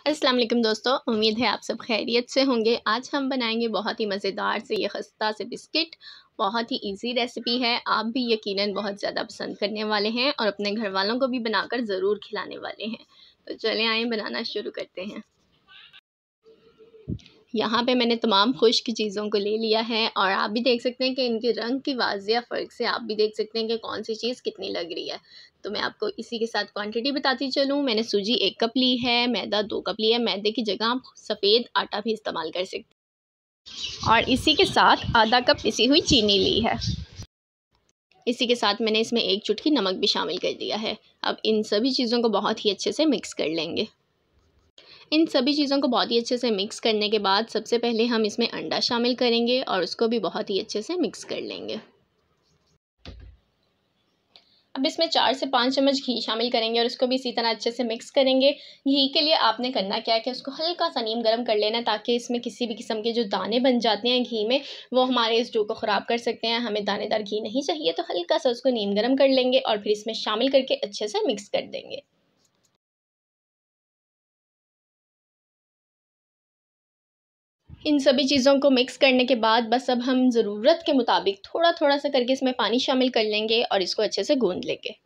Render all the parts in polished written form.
अस्सलाम वालेकुम दोस्तों, उम्मीद है आप सब खैरियत से होंगे। आज हम बनाएंगे बहुत ही मज़ेदार से ये खस्ता से बिस्किट। बहुत ही इजी रेसिपी है, आप भी यकीनन बहुत ज़्यादा पसंद करने वाले हैं और अपने घर वालों को भी बनाकर ज़रूर खिलाने वाले हैं। तो चलें आएँ बनाना शुरू करते हैं। यहाँ पे मैंने तमाम खुश्क चीज़ों को ले लिया है और आप भी देख सकते हैं कि इनके रंग की वाज़िया फ़र्क से आप भी देख सकते हैं कि कौन सी चीज़ कितनी लग रही है। तो मैं आपको इसी के साथ क्वांटिटी बताती चलूँ। मैंने सूजी 1 कप ली है, मैदा 2 कप लिया है। मैदे की जगह आप सफ़ेद आटा भी इस्तेमाल कर सकते हैं और इसी के साथ आधा कप पिसी हुई चीनी ली है। इसी के साथ मैंने इसमें 1 चुटकी नमक भी शामिल कर दिया है। अब इन सभी चीज़ों को बहुत ही अच्छे से मिक्स कर लेंगे। इन सभी चीज़ों को बहुत ही अच्छे से मिक्स करने के बाद सबसे पहले हम इसमें अंडा शामिल करेंगे और उसको भी बहुत ही अच्छे से मिक्स कर लेंगे। अब इसमें 4 से 5 चम्मच घी शामिल करेंगे और उसको भी इसी तरह अच्छे से मिक्स करेंगे। घी के लिए आपने करना क्या है कि उसको हल्का सा नीम गर्म कर लेना है ताकि इसमें किसी भी किस्म के जो दाने बन जाते हैं घी में वो हमारे इस डो को ख़राब कर सकते हैं। हमें दानेदार घी नहीं चाहिए, तो हल्का सा उसको नीम गर्म कर लेंगे और फिर इसमें शामिल करके अच्छे से मिक्स कर देंगे। इन सभी चीज़ों को मिक्स करने के बाद बस अब हम ज़रूरत के मुताबिक थोड़ा थोड़ा सा करके इसमें पानी शामिल कर लेंगे और इसको अच्छे से गूंद लेंगे।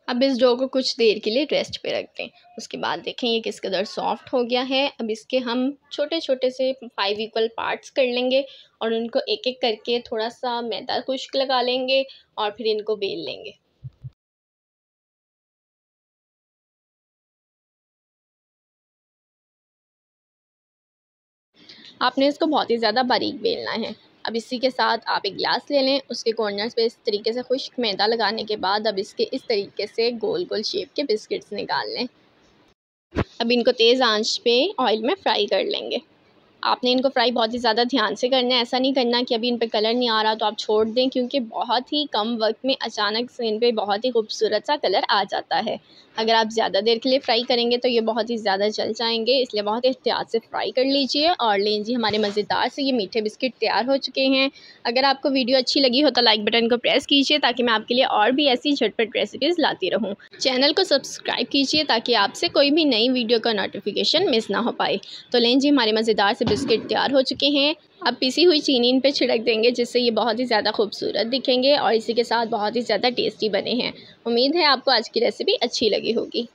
अब इस डो को कुछ देर के लिए रेस्ट पे रख दें। उसके बाद देखें ये किस कदर सॉफ्ट हो गया है। अब इसके हम छोटे छोटे से 5 इक्वल पार्ट्स कर लेंगे और उनको एक एक करके थोड़ा सा मैदा खुश्क लगा लेंगे और फिर इनको बेल लेंगे। आपने इसको बहुत ही ज़्यादा बारीक बेलना है। अब इसी के साथ आप एक गिलास ले लें, उसके कॉर्नर्स पे इस तरीके से खुश्क मैदा लगाने के बाद अब इसके इस तरीके से गोल गोल शेप के बिस्किट्स निकाल लें। अब इनको तेज़ आंच पे ऑयल में फ्राई कर लेंगे। आपने इनको फ्राई बहुत ही ज़्यादा ध्यान से करना है। ऐसा नहीं करना कि अभी इन पे कलर नहीं आ रहा तो आप छोड़ दें, क्योंकि बहुत ही कम वक्त में अचानक से इन पे बहुत ही खूबसूरत सा कलर आ जाता है। अगर आप ज़्यादा देर के लिए फ्राई करेंगे तो ये बहुत ही ज़्यादा जल जाएंगे, इसलिए बहुत एहतियात से फ्राई कर लीजिए। और लीजिए हमारे मज़ेदार से ये मीठे बिस्किट तैयार हो चुके हैं। अगर आपको वीडियो अच्छी लगी हो तो लाइक बटन को प्रेस कीजिए ताकि मैं आपके लिए और भी ऐसी झटपट रेसिपीज़ लाती रहूँ। चैनल को सब्सक्राइब कीजिए ताकि आपसे कोई भी नई वीडियो का नोटिफिकेशन मिस ना हो पाए। तो लें जी, हमारे मज़ेदार से बिस्किट तैयार हो चुके हैं। अब पिसी हुई चीनी इन पे छिड़क देंगे जिससे ये बहुत ही ज़्यादा खूबसूरत दिखेंगे और इसी के साथ बहुत ही ज़्यादा टेस्टी बने हैं। उम्मीद है आपको आज की रेसिपी अच्छी लगी होगी।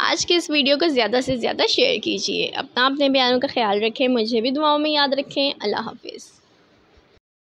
आज के इस वीडियो को ज़्यादा से ज़्यादा शेयर कीजिए। अपने बयानों का ख्याल रखें, मुझे भी दुआओं में याद रखें। अल्लाह हाफिज़।